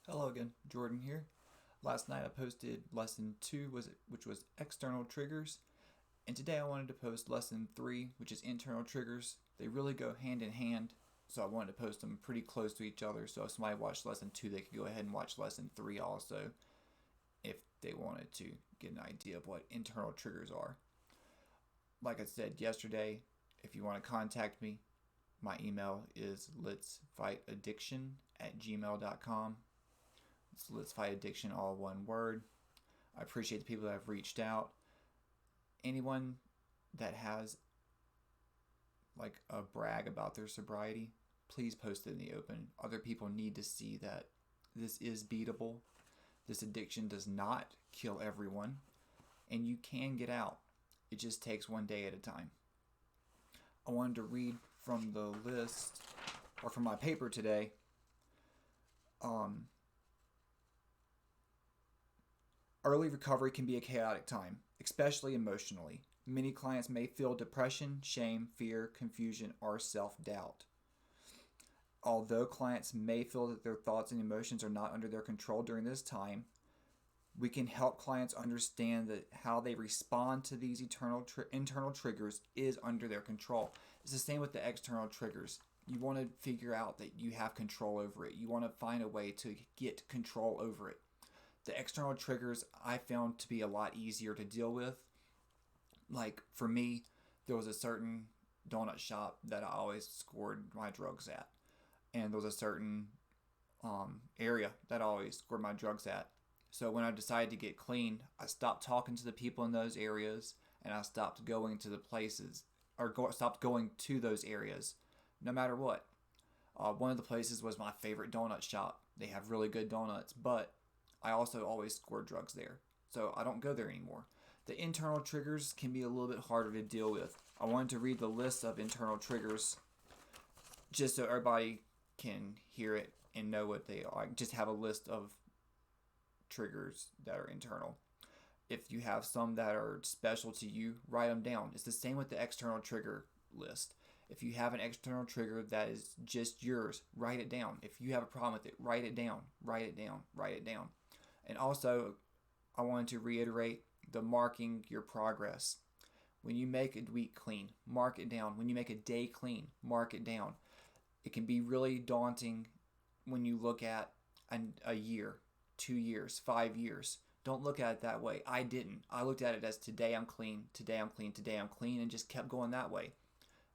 Hello again, Jordan here. Last night I posted lesson 2 which was external triggers, and today I wanted to post lesson 3, which is internal triggers. They really go hand in hand, so I wanted to post them pretty close to each other, so if somebody watched lesson 2, they could go ahead and watch lesson 3 also if they wanted to get an idea of what internal triggers are. Like I said yesterday, if you want to contact me, my email is letsfightaddiction@gmail.com. It's Let's Fight Addiction, all one word. I appreciate the people that have reached out. Anyone that has like a brag about their sobriety, please post it in the open. Other people need to see that this is beatable. This addiction does not kill everyone, and you can get out. It just takes one day at a time. I wanted to read from the list, or from my paper today. Um, Early recovery can be a chaotic time, especially emotionally. Many clients may feel depression, shame, fear, confusion, or self doubt. Although clients may feel that their thoughts and emotions are not under their control during this time, we can help clients understand that how they respond to these internal triggers is under their control. It's the same with the external triggers. You want to figure out that you have control over it. You want to find a way to get control over it. The external triggers I found to be a lot easier to deal with. Like for me, there was a certain donut shop that I always scored my drugs at, and there was a certain area that I always scored my drugs at. So when I decided to get clean, I stopped talking to the people in those areas, and I stopped going to the places, or stopped going to those areas, no matter what. One of the places was my favorite donut shop. They have really good donuts, but I also always score drugs there, so I don't go there anymore. The internal triggers can be a little bit harder to deal with. I wanted to read the list of internal triggers just so everybody can hear it and know what they are. I just have a list of triggers that are internal. If you have some that are special to you, write them down. It's the same with the external trigger list. If you have an external trigger that is just yours, write it down. If you have a problem with it, write it down. Write it down. Write it down. And also, I wanted to reiterate the marking your progress. When you make a week clean, mark it down. When you make a day clean, mark it down. It can be really daunting when you look at a year, 2 years, 5 years. Don't look at it that way. I didn't. I looked at it as today I'm clean, today I'm clean, today I'm clean, and just kept going that way.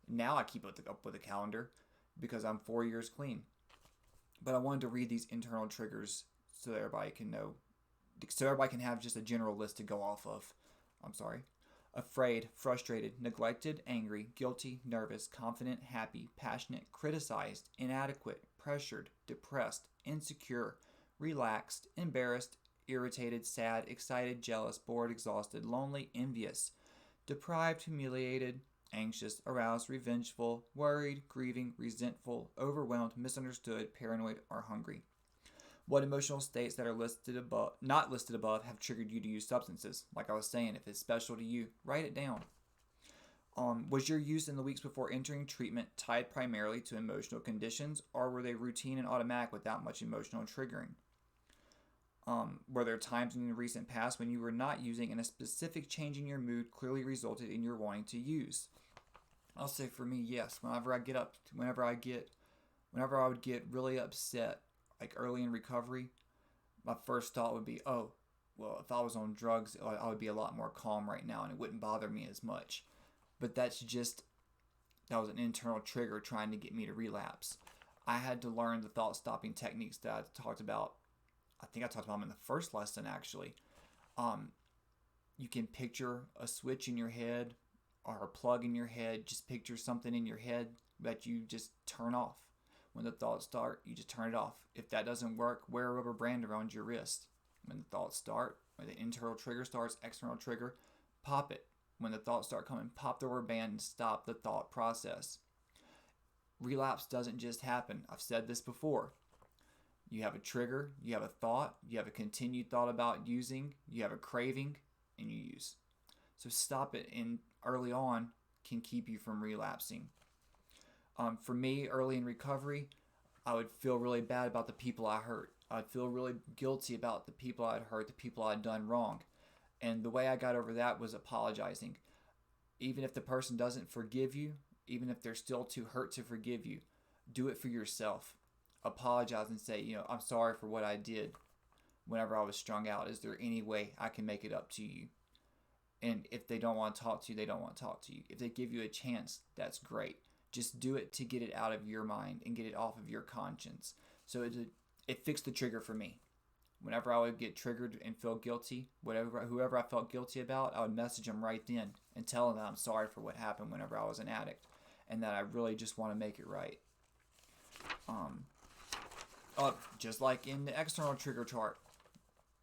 Now I keep up with a calendar because I'm 4 years clean. But I wanted to read these internal triggers so that everybody can know, so everybody can have just a general list to go off of. I'm sorry. Afraid, frustrated, neglected, angry, guilty, nervous, confident, happy, passionate, criticized, inadequate, pressured, depressed, insecure, relaxed, embarrassed, irritated, sad, excited, jealous, bored, exhausted, lonely, envious, deprived, humiliated, anxious, aroused, revengeful, worried, grieving, resentful, overwhelmed, misunderstood, paranoid, or hungry. What emotional states that are listed above, not listed above, have triggered you to use substances? Like I was saying, if it's special to you, write it down. Was your use in the weeks before entering treatment tied primarily to emotional conditions, or were they routine and automatic without much emotional triggering? Were there times in the recent past when you were not using and a specific change in your mood clearly resulted in your wanting to use? I'll say for me, yes. Whenever I would get really upset, like early in recovery, my first thought would be, oh, well, if I was on drugs, I would be a lot more calm right now and it wouldn't bother me as much. But that was an internal trigger trying to get me to relapse. I had to learn the thought stopping techniques that I talked about. I think I talked about them in the first lesson actually. Um, you can picture a switch in your head or a plug in your head. Just picture something in your head that you just turn off. When the thoughts start, you just turn it off. If that doesn't work, wear a rubber band around your wrist. When the thoughts start, when the internal trigger starts, external trigger, pop it. When the thoughts start coming, pop the rubber band and stop the thought process. Relapse doesn't just happen. I've said this before. You have a trigger, you have a thought, you have a continued thought about using, you have a craving, and you use. So stop it in early on can keep you from relapsing. For me, early in recovery, I would feel really bad about the people I hurt. I'd feel really guilty about the people I'd hurt, the people I'd done wrong. And the way I got over that was apologizing. Even if the person doesn't forgive you, even if they're still too hurt to forgive you, do it for yourself. Apologize and say, I'm sorry for what I did whenever I was strung out. Is there any way I can make it up to you? And if they don't want to talk to you, they don't want to talk to you. If they give you a chance, that's great. Just do it to get it out of your mind and get it off of your conscience. So it fixed the trigger for me. Whenever I would get triggered and feel guilty, whoever I felt guilty about, I would message them right then and tell them that I'm sorry for what happened whenever I was an addict, and that I really just want to make it right. Just like in the external trigger chart,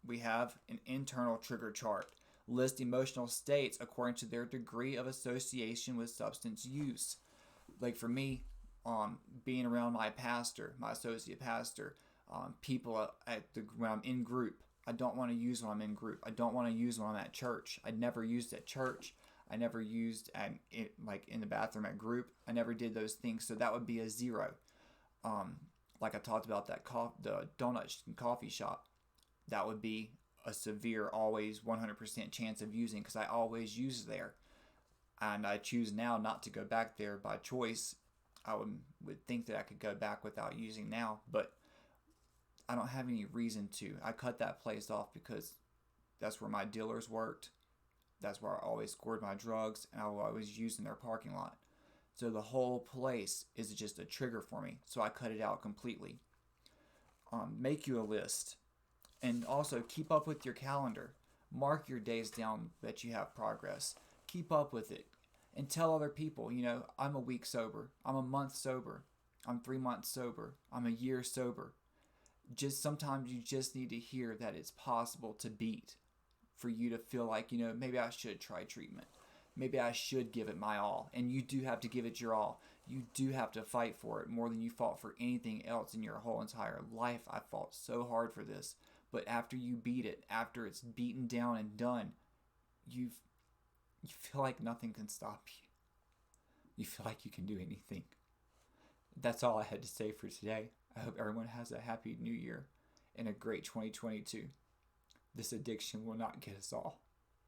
we have an internal trigger chart. List emotional states according to their degree of association with substance use. Like for me, being around my pastor, my associate pastor, people when I'm in group, I don't want to use when I'm in group. I don't want to use when I'm at church. I never used at church. I never used like in the bathroom at group. I never did those things. So that would be a 0. Like I talked about the donut and coffee shop. That would be a severe, always 100% chance of using, because I always use there. And I choose now not to go back there by choice. I would think that I could go back without using now, but I don't have any reason to. I cut that place off because that's where my dealers worked. That's where I always scored my drugs, and I was always used in their parking lot. So the whole place is just a trigger for me. So I cut it out completely. Make you a list. And also keep up with your calendar. Mark your days down that you have progress. Keep up with it. And tell other people, I'm a week sober. I'm a month sober. I'm 3 months sober. I'm a year sober. Sometimes you just need to hear that it's possible to beat, for you to feel like, maybe I should try treatment. Maybe I should give it my all. And you do have to give it your all. You do have to fight for it more than you fought for anything else in your whole entire life. I fought so hard for this. But after you beat it, after it's beaten down and done, you feel like nothing can stop you. You feel like you can do anything. That's all I had to say for today. I hope everyone has a happy new year and a great 2022. This addiction will not get us all.